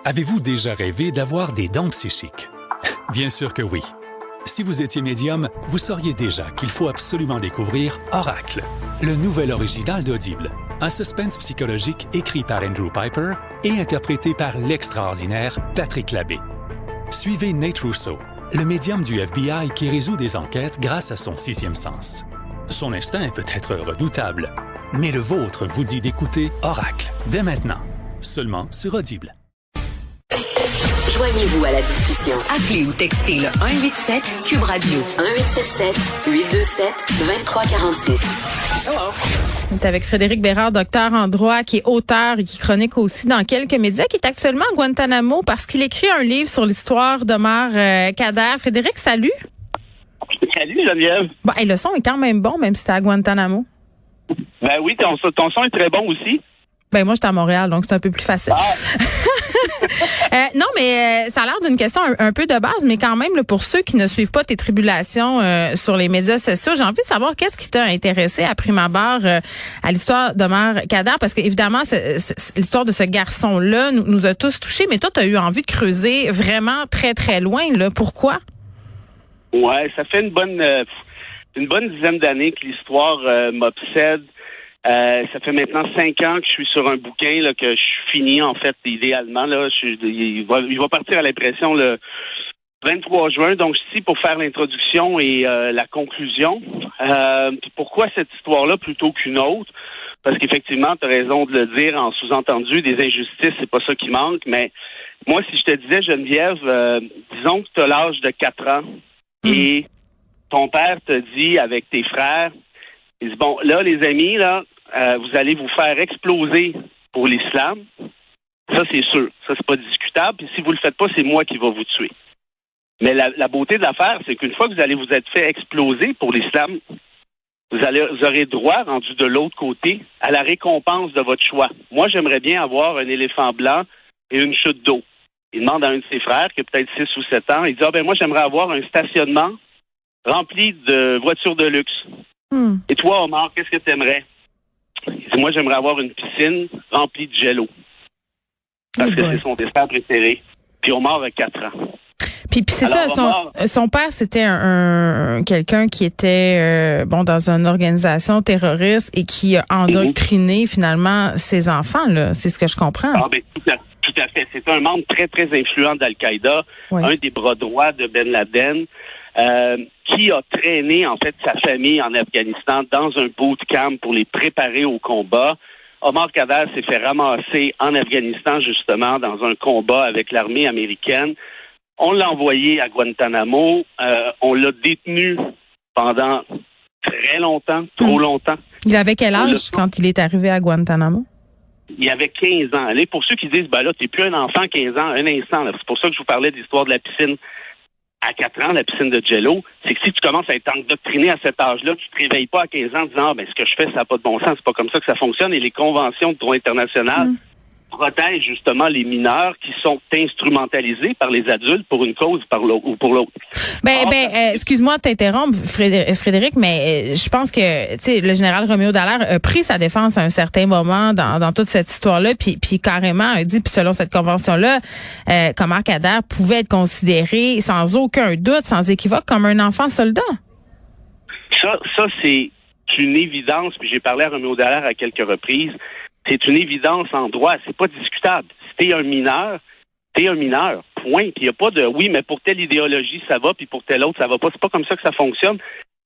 Avez-vous déjà rêvé d'avoir des dons psychiques? Bien sûr que oui. Si vous étiez médium, vous sauriez déjà qu'il faut absolument découvrir Oracle, le nouvel original d'Audible. Un suspense psychologique écrit par Andrew Piper et interprété par l'extraordinaire Patrick Labbé. Suivez Nate Russo, le médium du FBI qui résout des enquêtes grâce à son sixième sens. Son instinct peut être redoutable, mais le vôtre vous dit d'écouter Oracle dès maintenant, seulement sur Audible. Joignez-vous à la discussion. Appelez ou textez le 187 Cube Radio 1877 827 2346. On est avec Frédéric Bérard, docteur en droit, qui est auteur et qui chronique aussi dans quelques médias, qui est actuellement à Guantanamo parce qu'il écrit un livre sur l'histoire d'Omar Khadr. Frédéric, salut. Salut Geneviève. Bon, et le son est quand même bon, même si t'es à Guantanamo. Ben oui, ton son est très bon aussi. Ben moi, j'étais à Montréal, donc c'est un peu plus facile. Non, mais ça a l'air d'une question un peu de base, mais quand même, là, pour ceux qui ne suivent pas tes tribulations sur les médias sociaux, j'ai envie de savoir qu'est-ce qui t'a intéressé à prime abord à l'histoire d'Omar Khadr, parce qu'évidemment, l'histoire de ce garçon-là nous a tous touchés, mais toi, tu as eu envie de creuser vraiment très, très loin. Là. Pourquoi? Ouais, ça fait une bonne dizaine d'années que l'histoire m'obsède. Ça fait maintenant 5 ans que je suis sur un bouquin là, que je finis en fait idéalement. Là, il va partir à l'impression le 23 juin. Donc, je suis ici pour faire l'introduction et la conclusion. Puis pourquoi cette histoire-là plutôt qu'une autre? Parce qu'effectivement, tu as raison de le dire en sous-entendu, des injustices, c'est pas ça qui manque. Mais moi, si je te disais, Geneviève, disons que tu as l'âge de 4 ans et ton père te dit avec tes frères, il dit, bon, là, les amis, là, vous allez vous faire exploser pour l'islam. Ça, c'est sûr. Ça, c'est pas discutable. Puis si vous le faites pas, c'est moi qui va vous tuer. Mais la beauté de l'affaire, c'est qu'une fois que vous allez vous être fait exploser pour l'islam, vous aurez droit, rendu de l'autre côté, à la récompense de votre choix. Moi, j'aimerais bien avoir un éléphant blanc et une chute d'eau. Il demande à un de ses frères, qui a peut-être 6 ou 7 ans, il dit, moi, j'aimerais avoir un stationnement rempli de voitures de luxe. Et toi, Omar, qu'est-ce que tu aimerais? Il dit, moi, j'aimerais avoir une piscine remplie de jello. Parce que c'est son dessin préféré. Puis Omar a 4 ans. Puis c'est alors, ça, son père, c'était quelqu'un qui était dans une organisation terroriste et qui a endoctriné finalement ses enfants, là. C'est ce que je comprends. Ah, ben, tout à fait. C'est un membre très, très influent d'Al-Qaïda, un des bras droits de Ben Laden. Qui a traîné, en fait, sa famille en Afghanistan dans un bootcamp pour les préparer au combat. Omar Khadr s'est fait ramasser en Afghanistan, justement, dans un combat avec l'armée américaine. On l'a envoyé à Guantanamo. On l'a détenu pendant très longtemps, trop longtemps. Il avait quel âge quand il est arrivé à Guantanamo? Il avait 15 ans. Allez, pour ceux qui disent, là, t'es plus un enfant, 15 ans, un instant. Là. C'est pour ça que je vous parlais de l'histoire de la piscine. À 4 ans, la piscine de Jello, c'est que si tu commences à être endoctriné à cet âge-là, tu te réveilles pas à 15 ans en disant ce que je fais, ça n'a pas de bon sens, c'est pas comme ça que ça fonctionne. Et les conventions de droit international protègent justement les mineurs qui sont instrumentalisés par les adultes pour une cause ou pour l'autre. Excuse-moi de t'interrompre, Frédéric, mais je pense que le général Roméo Dallaire a pris sa défense à un certain moment dans toute cette histoire-là, puis carrément a dit, puis selon cette convention-là, qu'Omar Khadr pouvait être considéré sans aucun doute, sans équivoque, comme un enfant soldat. Ça c'est une évidence, puis j'ai parlé à Roméo Dallaire à quelques reprises. C'est une évidence en droit, c'est pas discutable. Si t'es un mineur, point. Puis il n'y a pas de oui, mais pour telle idéologie, ça va, puis pour telle autre, ça va pas. C'est pas comme ça que ça fonctionne.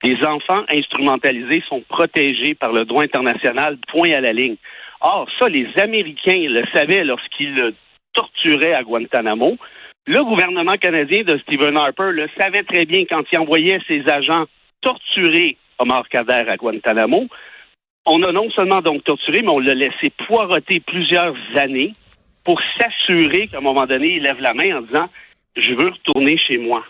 Les enfants instrumentalisés sont protégés par le droit international, point à la ligne. Or, ça, les Américains le savaient lorsqu'ils le torturaient à Guantanamo. Le gouvernement canadien de Stephen Harper le savait très bien quand il envoyait ses agents torturer Omar Khadr à Guantanamo. On a non seulement donc torturé, mais on l'a laissé poireauter plusieurs années pour s'assurer qu'à un moment donné, il lève la main en disant « Je veux retourner chez moi ».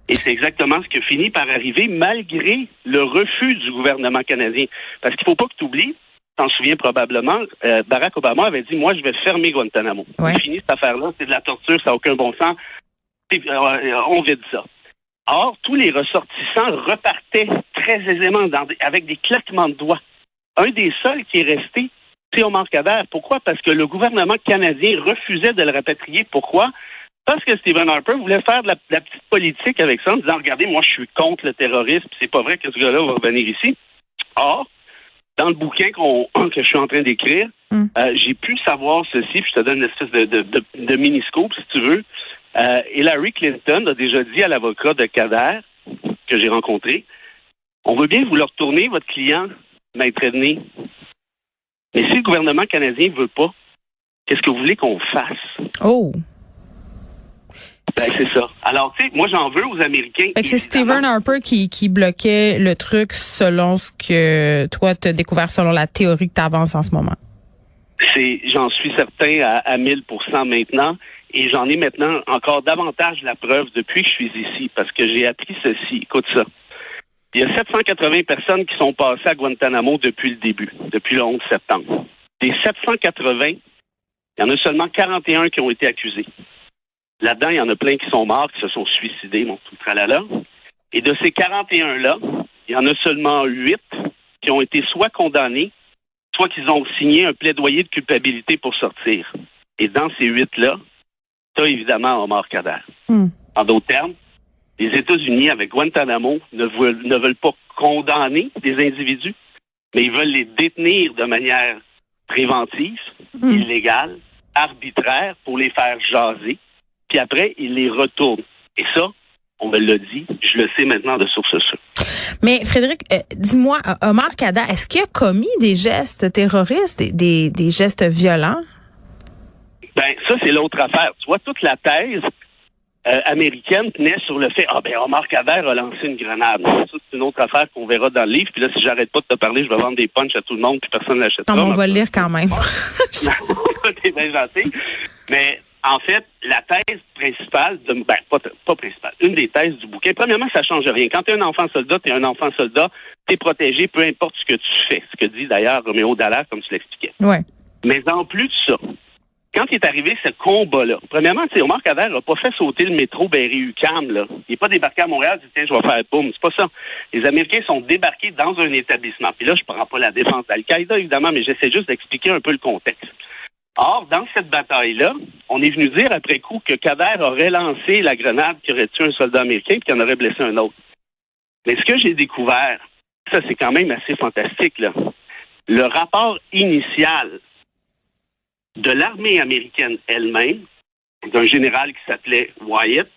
Et c'est exactement ce qui a fini par arriver malgré le refus du gouvernement canadien. Parce qu'il ne faut pas que tu oublies, t'en souviens probablement, Barack Obama avait dit « Moi, je vais fermer Guantanamo ». C'est fini cette affaire-là, c'est de la torture, ça n'a aucun bon sens. On vide ça. Or, tous les ressortissants repartaient très aisément avec des claquements de doigts. Un des seuls qui est resté, c'est Omar Khadr. Pourquoi? Parce que le gouvernement canadien refusait de le rapatrier. Pourquoi? Parce que Stephen Harper voulait faire de la petite politique avec ça, en disant, regardez, moi, je suis contre le terrorisme, c'est pas vrai que ce gars-là va revenir ici. Or, dans le bouquin que je suis en train d'écrire, j'ai pu savoir ceci, puis je te donne une espèce de mini-scope, si tu veux. Hillary Clinton a déjà dit à l'avocat de Khadr, que j'ai rencontré, on veut bien vous le retourner, votre client, Maître Edney. Mais si le gouvernement canadien ne veut pas, qu'est-ce que vous voulez qu'on fasse? Oh! Ben, c'est ça. Alors, tu sais, moi, j'en veux aux Américains. Fait que c'est Stephen Harper qui bloquait le truc selon ce que toi, tu as découvert, selon la théorie que tu avances en ce moment. J'en suis certain à 1000% maintenant. Et j'en ai maintenant encore davantage la preuve depuis que je suis ici, parce que j'ai appris ceci. Écoute ça. Il y a 780 personnes qui sont passées à Guantanamo depuis le début, depuis le 11 septembre. Des 780, il y en a seulement 41 qui ont été accusés. Là-dedans, il y en a plein qui sont morts, qui se sont suicidés, tout le tralala. Et de ces 41-là, il y en a seulement 8 qui ont été soit condamnés, soit qu'ils ont signé un plaidoyer de culpabilité pour sortir. Et dans ces 8-là, tu as évidemment Omar Khadr. En d'autres termes, les États-Unis, avec Guantanamo, ne veulent pas condamner des individus, mais ils veulent les détenir de manière préventive, illégale, arbitraire, pour les faire jaser. Puis après, ils les retournent. Et ça, on me l'a dit, je le sais maintenant de source sûre. Mais Frédéric, dis-moi, Omar Khadr, est-ce qu'il a commis des gestes terroristes, des gestes violents? Ben, ça, c'est l'autre affaire. Tu vois, toute la thèse américaine tenait sur le fait, Omar Khadr a lancé une grenade. Ça, c'est une autre affaire qu'on verra dans le livre. Puis là, si j'arrête pas de te parler, je vais vendre des punchs à tout le monde, puis personne ne l'achètera. Non, on va le lire quand même. T'es bien gentil. Mais en fait, la thèse principale, pas principale, une des thèses du bouquin, premièrement, ça change rien. Quand tu es un enfant soldat, tu es un enfant soldat, tu es protégé, peu importe ce que tu fais. Ce que dit d'ailleurs Roméo Dallaire, comme tu l'expliquais. Ouais. Mais en plus de ça, quand il est arrivé ce combat-là, premièrement, Omar Khadr n'a pas fait sauter le métro Berry-UQAM, là. Il n'est pas débarqué à Montréal, il dit, tiens, je vais faire boum. C'est pas ça. Les Américains sont débarqués dans un établissement. Puis là, je ne prends pas la défense d'Al-Qaïda, évidemment, mais j'essaie juste d'expliquer un peu le contexte. Or, dans cette bataille-là, on est venu dire après coup que Khadr aurait lancé la grenade qui aurait tué un soldat américain et qui en aurait blessé un autre. Mais ce que j'ai découvert, ça c'est quand même assez fantastique, là. Le rapport initial de l'armée américaine elle-même, d'un général qui s'appelait Wyatt,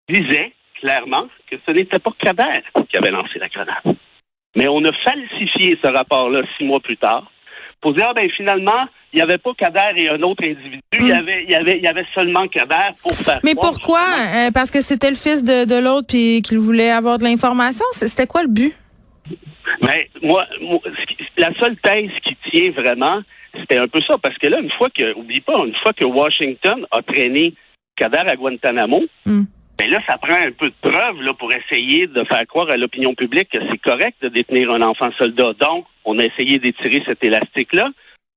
disait clairement que ce n'était pas Khadr qui avait lancé la grenade. Mais on a falsifié ce rapport-là 6 mois plus tard pour dire, finalement, il n'y avait pas Khadr et un autre individu, il y avait seulement Khadr pour faire. Mais pourquoi? Parce que c'était le fils de l'autre puis qu'il voulait avoir de l'information? C'était quoi le but? Ben, moi, la seule thèse qui tient vraiment, c'était un peu ça, parce que là, une fois que Washington a traîné Khadr à Guantanamo, ben là, ça prend un peu de preuves là, pour essayer de faire croire à l'opinion publique que c'est correct de détenir un enfant soldat. Donc, on a essayé d'étirer cet élastique-là,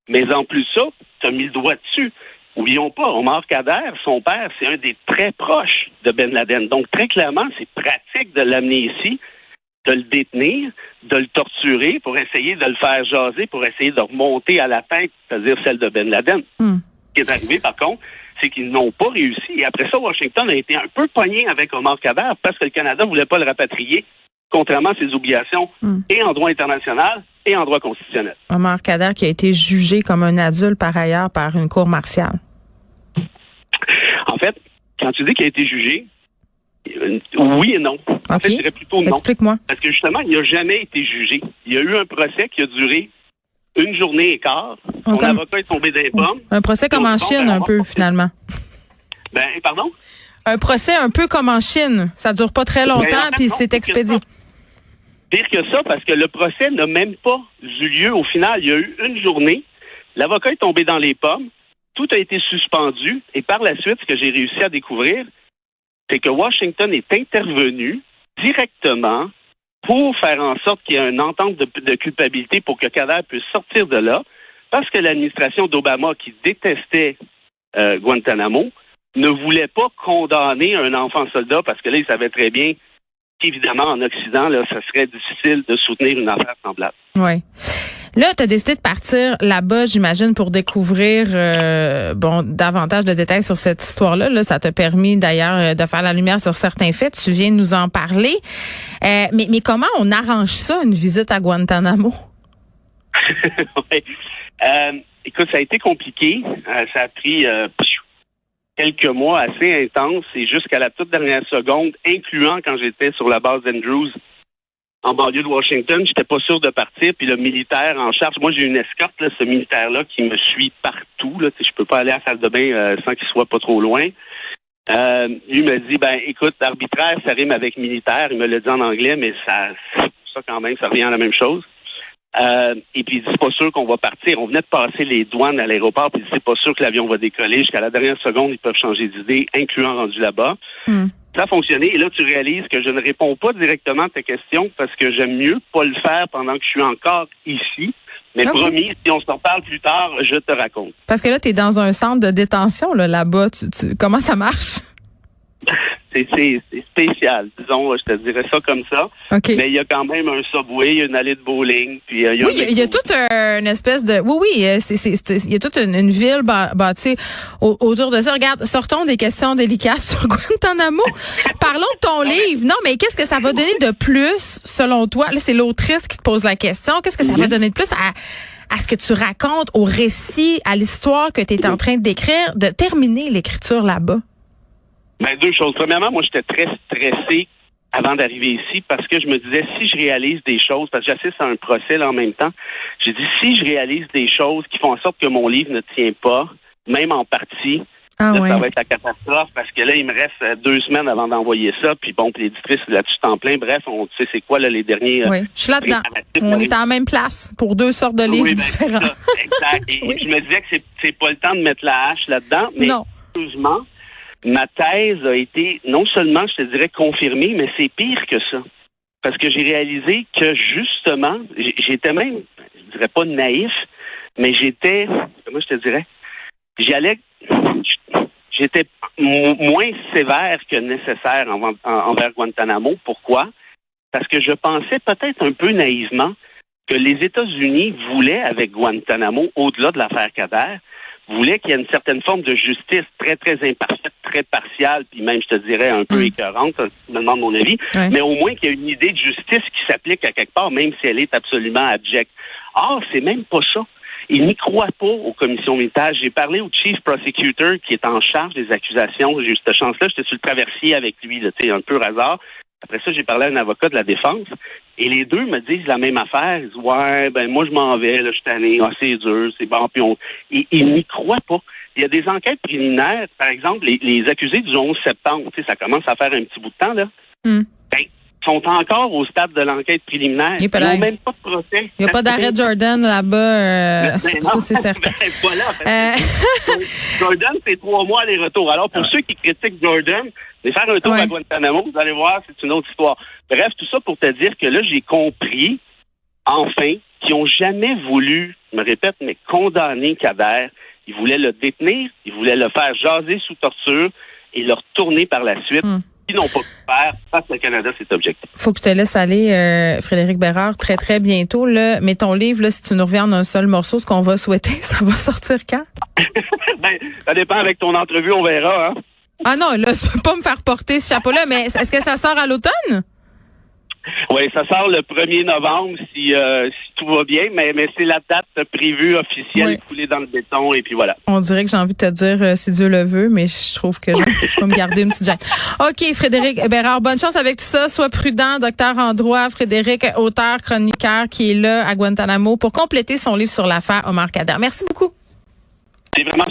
mais en plus de ça, tu as mis le doigt dessus. Oublions pas, Omar Khadr, son père, c'est un des très proches de Ben Laden. Donc, très clairement, c'est pratique de l'amener ici, de le détenir, de le torturer pour essayer de le faire jaser, pour essayer de remonter à la tête, c'est-à-dire celle de Ben Laden. Ce qui est arrivé, par contre, c'est qu'ils n'ont pas réussi. Et après ça, Washington a été un peu pogné avec Omar Khadr parce que le Canada ne voulait pas le rapatrier, contrairement à ses obligations, et en droit international et en droit constitutionnel. Omar Khadr qui a été jugé comme un adulte par ailleurs par une cour martiale. En fait, quand tu dis qu'il a été jugé, oui et non. En fait, je dirais plutôt non. Explique-moi. Parce que justement, il n'a jamais été jugé. Il y a eu un procès qui a duré 1 journée et quart. Son avocat est tombé des pommes. Un procès comme en Chine, un peu, finalement. Pardon? Un procès un peu comme en Chine. Ça dure pas très longtemps, puis c'est expédié. Pire que ça, parce que le procès n'a même pas eu lieu au final. Il y a eu 1 journée. L'avocat est tombé dans les pommes. Tout a été suspendu. Et par la suite, ce que j'ai réussi à découvrir, c'est que Washington est intervenu directement pour faire en sorte qu'il y ait une entente de culpabilité pour que Khadr puisse sortir de là, parce que l'administration d'Obama, qui détestait Guantanamo, ne voulait pas condamner un enfant soldat, parce que là, il savait très bien qu'évidemment, en Occident, là, ça serait difficile de soutenir une affaire semblable. Oui. Là, tu as décidé de partir là-bas, j'imagine, pour découvrir davantage de détails sur cette histoire-là. Là, ça t'a permis d'ailleurs de faire la lumière sur certains faits. Tu viens de nous en parler. Mais comment on arrange ça, une visite à Guantanamo? Oui. Écoute, ça a été compliqué. Ça a pris quelques mois assez intenses et jusqu'à la toute dernière seconde, incluant quand j'étais sur la base d'Andrews en banlieue de Washington, j'étais pas sûr de partir. Puis le militaire en charge, moi j'ai une escorte, là, ce militaire-là qui me suit partout. Là, je peux pas aller à la salle de bain sans qu'il soit pas trop loin. Lui me dit, écoute, arbitraire, ça rime avec militaire. Il me l'a dit en anglais, mais ça quand même, ça revient à la même chose. Et puis il dit, c'est pas sûr qu'on va partir. On venait de passer les douanes à l'aéroport, puis il dit, c'est pas sûr que l'avion va décoller. Jusqu'à la dernière seconde, ils peuvent changer d'idée, incluant rendu là-bas. Ça a fonctionné. Et là, tu réalises que je ne réponds pas directement à ta question parce que j'aime mieux pas le faire pendant que je suis encore ici. Mais promis, si on se reparle plus tard, je te raconte. Parce que là, tu es dans un centre de détention là-bas. Comment ça marche? C'est spécial, disons, je te dirais ça comme ça. Okay. Mais il y a quand même un subway, il y a une allée de bowling. Puis, il y a toute une espèce de... il y a toute une ville bâtie autour de ça. Regarde, sortons des questions délicates sur Guantanamo. Parlons de ton livre. Non, mais qu'est-ce que ça va donner de plus, selon toi? Là, c'est l'autrice qui te pose la question. Qu'est-ce que ça va donner de plus à ce que tu racontes, au récit, à l'histoire que tu es en train de décrire, de terminer l'écriture là-bas? Deux choses. Premièrement, moi, j'étais très stressé avant d'arriver ici parce que je me disais, si je réalise des choses, parce que j'assiste à un procès là, en même temps, j'ai dit, si je réalise des choses qui font en sorte que mon livre ne tient pas, même en partie, ça va être la catastrophe parce que là, il me reste 2 semaines avant d'envoyer ça. Puis bon, l'éditrice là-dessus en plein. Bref, on sait c'est quoi là, les derniers... Oui, je suis là-dedans. On est en même place pour 2 sortes de livres différents. Exact. Et je me disais que c'est pas le temps de mettre la hache là-dedans, mais heureusement, ma thèse a été non seulement, je te dirais, confirmée, mais c'est pire que ça. Parce que j'ai réalisé que, justement, j'étais même, je dirais pas naïf, mais j'étais, comment je te dirais, j'étais moins sévère que nécessaire envers Guantanamo. Pourquoi? Parce que je pensais peut-être un peu naïvement que les États-Unis voulaient, avec Guantanamo, au-delà de l'affaire Khadr, voulait qu'il y ait une certaine forme de justice très, très imparfaite, très partiale, puis même, je te dirais, un peu écœurante, tu me demandes mon avis, mais au moins qu'il y ait une idée de justice qui s'applique à quelque part, même si elle est absolument abjecte. Or, c'est même pas ça. Ils n'y croient pas aux commissions militaires. J'ai parlé au chief prosecutor qui est en charge des accusations. J'ai eu cette chance-là, j'étais sur le traversier avec lui, là, un peu hasard. Après ça, j'ai parlé à un avocat de la défense. Et les deux me disent la même affaire. Ils disent, moi, je m'en vais, là, je suis tanné. C'est dur, c'est bon. Puis ils n'y croient pas. Il y a des enquêtes préliminaires. Par exemple, les accusés du 11 septembre, ça commence à faire un petit bout de temps, là. Sont encore au stade de l'enquête préliminaire. Ils n'ont même pas de procès. Il n'y a pas d'arrêt Jordan là-bas. Ça, c'est certain. Jordan, c'est 3 mois aller-retour. Alors, pour ceux qui critiquent Jordan, de faire un tour à Guantanamo, vous allez voir, c'est une autre histoire. Bref, tout ça pour te dire que là, j'ai compris, enfin, qu'ils n'ont jamais voulu, je me répète, mais condamner Khadr. Ils voulaient le détenir, ils voulaient le faire jaser sous torture et le retourner par la suite. Ils n'ont pas pu faire face au Canada cet objectif. Faut que je te laisse aller, Frédéric Bérard, très, très bientôt. Là. Mais ton livre, là, si tu nous reviens en un seul morceau, ce qu'on va souhaiter, ça va sortir quand? Ça dépend avec ton entrevue, on verra. Hein? Ah non, là, tu peux pas me faire porter ce chapeau-là, mais est-ce que ça sort à l'automne? Oui, ça sort le 1er novembre si tout va bien, mais c'est la date prévue officielle coulée dans le béton et puis voilà. On dirait que j'ai envie de te dire si Dieu le veut, mais je trouve que je peux me garder une petite gêne. OK, Frédéric Bérard, bonne chance avec tout ça. Sois prudent, docteur en droit. Frédéric, auteur, chroniqueur qui est là à Guantanamo pour compléter son livre sur l'affaire Omar Khadr. Merci beaucoup. C'est vraiment